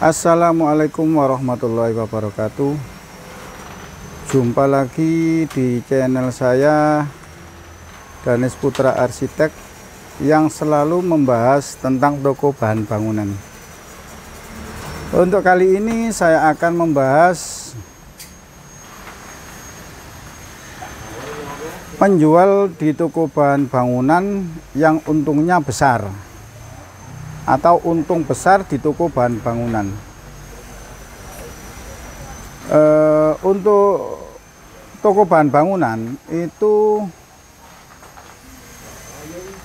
Assalamualaikum warahmatullahi wabarakatuh. Jumpa lagi di channel saya, Danis Putra Arsitek, yang selalu membahas tentang toko bahan bangunan. Untuk kali ini saya akan membahas menjual di toko bahan bangunan yang untungnya besar, atau untung besar di toko bahan bangunan. Untuk toko bahan bangunan itu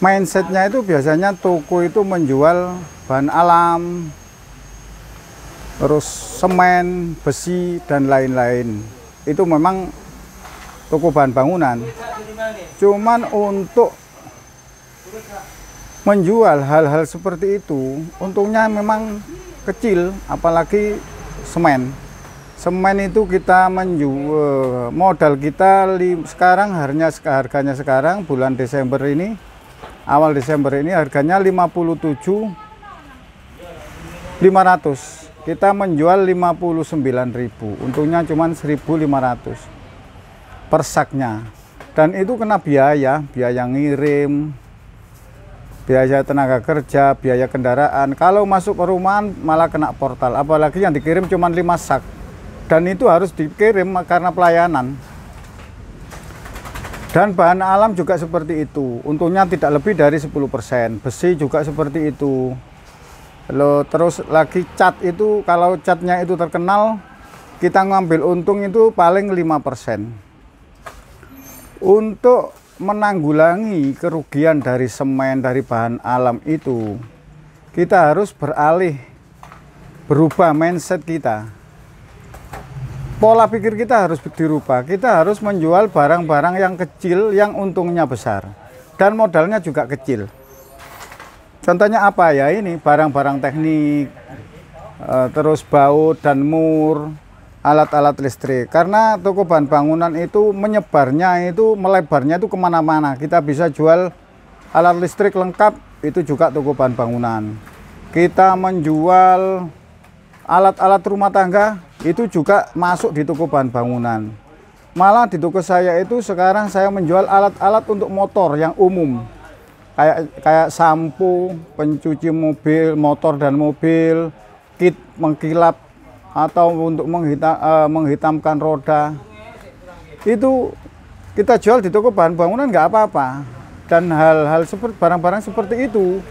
mindsetnya itu biasanya toko itu menjual bahan alam, terus semen, besi, dan lain-lain. Itu memang toko bahan bangunan. Cuman untuk menjual hal-hal seperti itu untungnya memang kecil, apalagi semen. Semen itu kita menjual, modal kita sekarang harganya sekarang bulan Desember ini, awal Desember ini harganya 57.500. Kita menjual 59.000, untungnya cuma 1.500 per saknya. Dan itu kena biaya ngirim, biaya tenaga kerja, biaya kendaraan. Kalau masuk ke rumahan malah kena portal, apalagi yang dikirim cuma 5 sak. Dan itu harus dikirim karena pelayanan. Dan bahan alam juga seperti itu, untungnya tidak lebih dari 10%. Besi juga seperti itu. Terus lagi cat itu, kalau catnya itu terkenal, kita ngambil untung itu paling 5%. Untuk menanggulangi kerugian dari semen, dari bahan alam itu, kita harus berubah mindset kita. Pola pikir kita harus dirubah. Kita harus menjual barang-barang yang kecil yang untungnya besar dan modalnya juga kecil. Contohnya apa ya? Ini barang-barang teknik, terus baut dan mur, alat-alat listrik. Karena toko bahan bangunan itu melebarnya itu kemana-mana. Kita bisa jual alat listrik lengkap, itu juga toko bahan bangunan. Kita menjual alat-alat rumah tangga, itu juga masuk di toko bahan bangunan. Malah di toko saya itu sekarang saya menjual alat-alat untuk motor yang umum, kayak sampo, pencuci mobil, motor dan mobil, kit mengkilap, atau untuk menghitamkan roda. Itu kita jual di toko bahan bangunan nggak apa-apa. Dan hal-hal seperti barang-barang seperti itu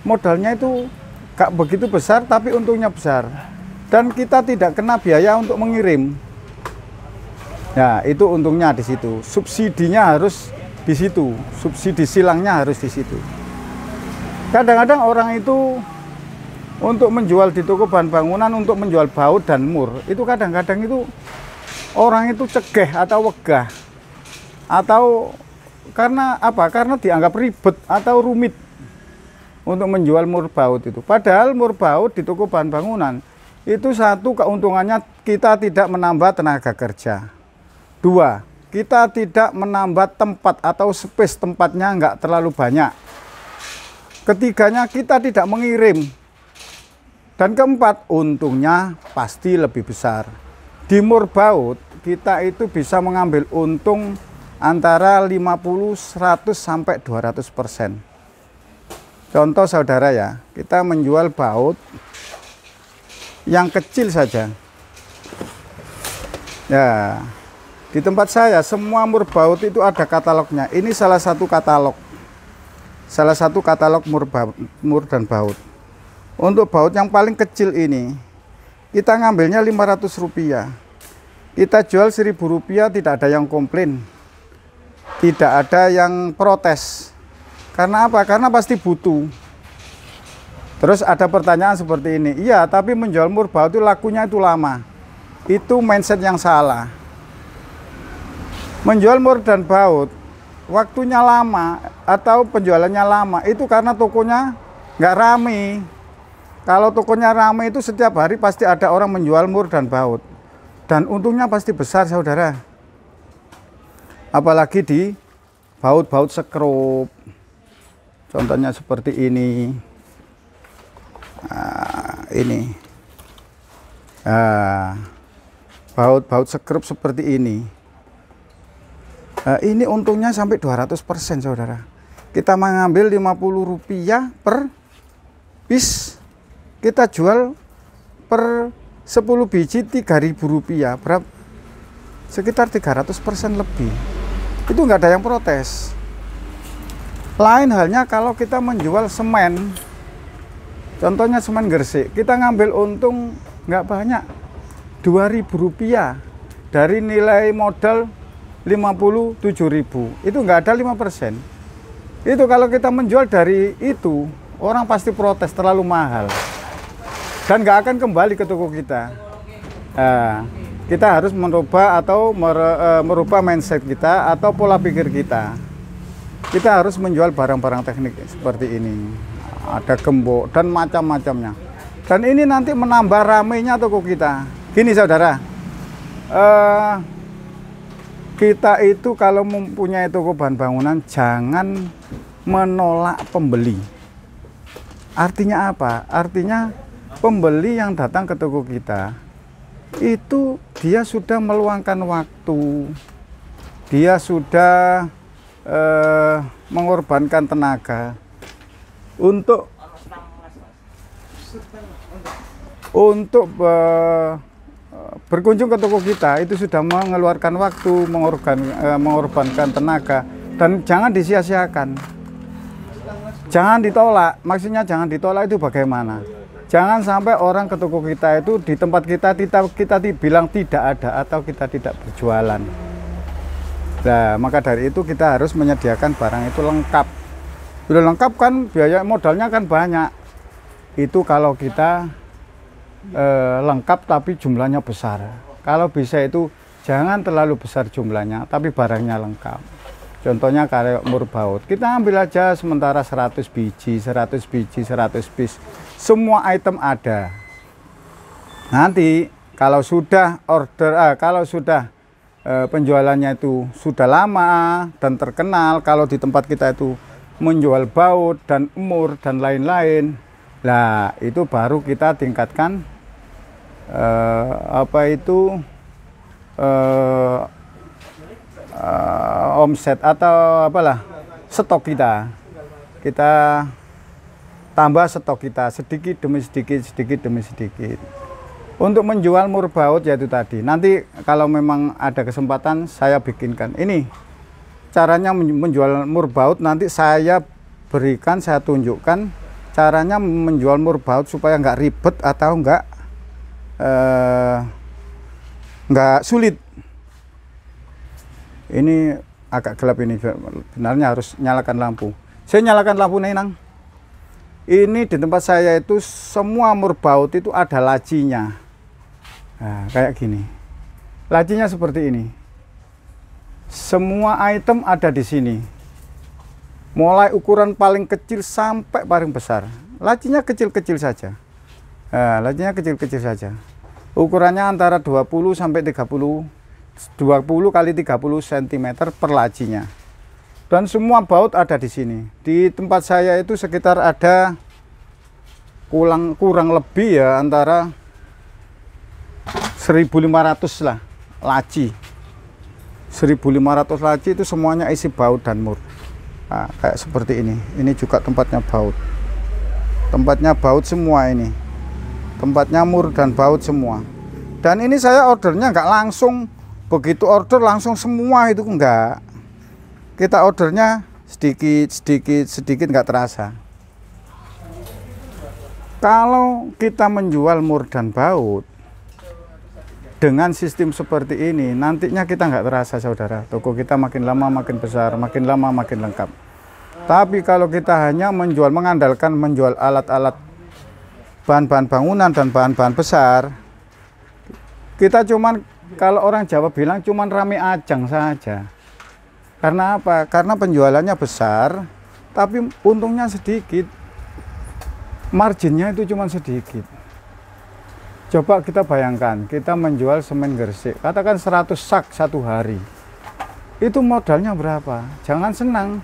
modalnya itu nggak begitu besar, tapi untungnya besar. Dan kita tidak kena biaya untuk mengirim. Nah, itu untungnya di situ. Subsidinya harus di situ. Subsidi silangnya harus di situ. Kadang-kadang orang itu untuk menjual di toko bahan bangunan, untuk menjual baut dan mur, itu kadang-kadang itu orang itu cegeh atau wegah. Atau karena apa? Karena dianggap ribet atau rumit untuk menjual mur baut itu. Padahal mur baut di toko bahan bangunan itu, satu, keuntungannya kita tidak menambah tenaga kerja. Dua, kita tidak menambah tempat atau space tempatnya nggak terlalu banyak. Ketiganya, kita tidak mengirim. Dan keempat, untungnya pasti lebih besar. Di mur baut kita itu bisa mengambil untung antara 50, 100 sampai 200%. Contoh saudara ya, kita menjual baut yang kecil saja. Ya, di tempat saya semua mur baut itu ada katalognya. Ini salah satu katalog. Salah satu katalog mur dan baut. Untuk baut yang paling kecil ini, kita ngambilnya Rp500. Kita jual Rp1.000, tidak ada yang komplain. Tidak ada yang protes. Karena apa? Karena pasti butuh. Terus ada pertanyaan seperti ini, iya tapi menjual mur baut itu lakunya itu lama. Itu mindset yang salah. Menjual mur dan baut waktunya lama atau penjualannya lama itu karena tokonya nggak rame. Kalau tokonya rame itu setiap hari pasti ada orang menjual mur dan baut. Dan untungnya pasti besar saudara. Apalagi di baut-baut sekrup. Contohnya seperti ini. Nah, ini Nah, baut-baut sekrup seperti ini. Nah, ini untungnya sampai 200% saudara. Kita mengambil Rp50 per piece, kita jual per 10 biji Rp3.000, berapa? Sekitar 300% lebih. Itu nggak ada yang protes. Lain halnya kalau kita menjual semen, contohnya semen Gresik, kita ngambil untung nggak banyak, Rp2.000 dari nilai modal 57.000, itu nggak ada 5%. Itu kalau kita menjual dari itu, orang pasti protes terlalu mahal dan nggak akan kembali ke toko kita. Nah, kita harus merubah atau merubah mindset kita atau pola pikir kita. Kita harus menjual barang-barang teknik seperti ini, ada gembok dan macam-macamnya, dan ini nanti menambah ramainya toko kita. Gini saudara, kita itu kalau mempunyai toko bahan bangunan jangan menolak pembeli. Artinya apa? Artinya pembeli yang datang ke toko kita itu dia sudah meluangkan waktu, dia sudah mengorbankan tenaga untuk berkunjung ke toko kita. Itu sudah mengeluarkan waktu, mengorbankan tenaga, dan jangan disia-siakan, jangan ditolak. Maksudnya jangan ditolak itu bagaimana? Jangan sampai orang ke toko kita itu di tempat kita dibilang tidak ada atau kita tidak berjualan. Nah, maka dari itu kita harus menyediakan barang itu lengkap. Sudah lengkap kan biaya modalnya kan banyak. Itu kalau kita lengkap tapi jumlahnya besar. Kalau bisa itu jangan terlalu besar jumlahnya tapi barangnya lengkap. Contohnya kayak mur baut, kita ambil aja sementara 100 biji, 100 biji, 100 piece. Semua item ada. Nanti kalau sudah penjualannya itu sudah lama dan terkenal, kalau di tempat kita itu menjual baut dan mur dan lain-lain, nah itu baru kita tingkatkan omset atau apalah stok kita tambah stok kita sedikit demi sedikit untuk menjual mur baut. Yaitu tadi nanti kalau memang ada kesempatan saya bikinkan ini caranya menjual mur baut, nanti saya tunjukkan caranya menjual mur baut supaya nggak ribet atau nggak sulit. Ini agak gelap ini, benarnya harus nyalakan lampu. Saya nyalakan lampu nih nang. Ini di tempat saya itu semua mur baut itu ada lacinya. Nah, kayak gini. Lacinya seperti ini. Semua item ada di sini. Mulai ukuran paling kecil sampai paling besar. Lacinya kecil-kecil saja. Nah, lacinya kecil-kecil saja. Ukurannya antara 20 sampai 20 kali 30 cm per lacinya. Dan semua baut ada di sini. Di tempat saya itu sekitar ada kurang lebih ya antara 1.500 lah laci. 1.500 laci itu semuanya isi baut dan mur. Nah, kayak seperti ini. Ini juga tempatnya baut. Tempatnya baut semua ini. Tempatnya mur dan baut semua. Dan ini saya ordernya nggak langsung begitu order langsung semua, itu enggak. Kita ordernya sedikit nggak terasa. Kalau kita menjual mur dan baut dengan sistem seperti ini, nantinya kita nggak terasa saudara. Toko kita makin lama makin besar, makin lama makin lengkap. Tapi kalau kita hanya mengandalkan menjual alat-alat bahan-bahan bangunan dan bahan-bahan besar, kita cuman, kalau orang Jawa bilang cuman rame ajang saja. Karena apa? Karena penjualannya besar, tapi untungnya sedikit. Marginnya itu cuman sedikit. Coba kita bayangkan, kita menjual semen Gresik, katakan 100 sak satu hari. Itu modalnya berapa? Jangan senang.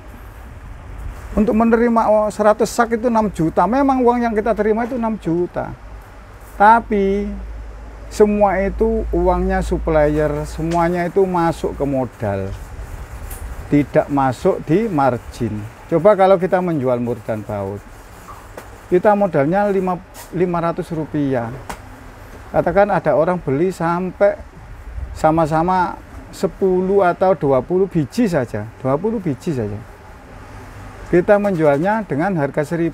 Untuk menerima 100 sak itu 6 juta. Memang uang yang kita terima itu 6 juta. Tapi semua itu uangnya supplier, semuanya itu masuk ke modal, tidak masuk di margin. Coba kalau kita menjual mur dan baut, kita modalnya 500 rupiah. Katakan ada orang beli sampai sama-sama 10 atau 20 biji saja, 20 biji saja. Kita menjualnya dengan harga 1000,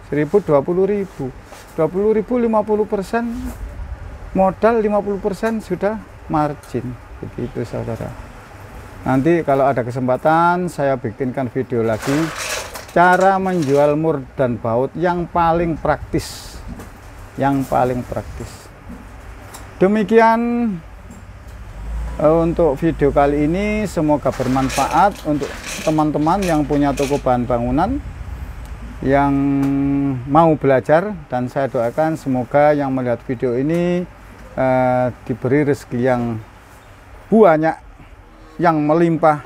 20.000, 20.000 50%, modal 50% sudah margin. Begitu saudara. Nanti kalau ada kesempatan saya bikinkan video lagi cara menjual mur dan baut yang paling praktis, demikian untuk video kali ini. Semoga bermanfaat untuk teman-teman yang punya toko bahan bangunan, yang mau belajar, dan saya doakan semoga yang melihat video ini diberi rezeki yang banyak, yang melimpah,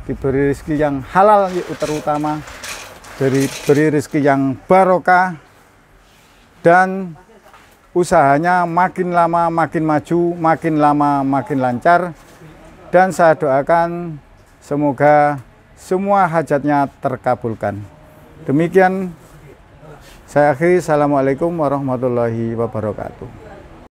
diberi rezeki yang halal terutama, diberi rezeki yang barokah, dan usahanya makin lama makin maju, makin lama makin lancar, dan saya doakan semoga semua hajatnya terkabulkan. Demikian saya akhiri. Assalamualaikum warahmatullahi wabarakatuh.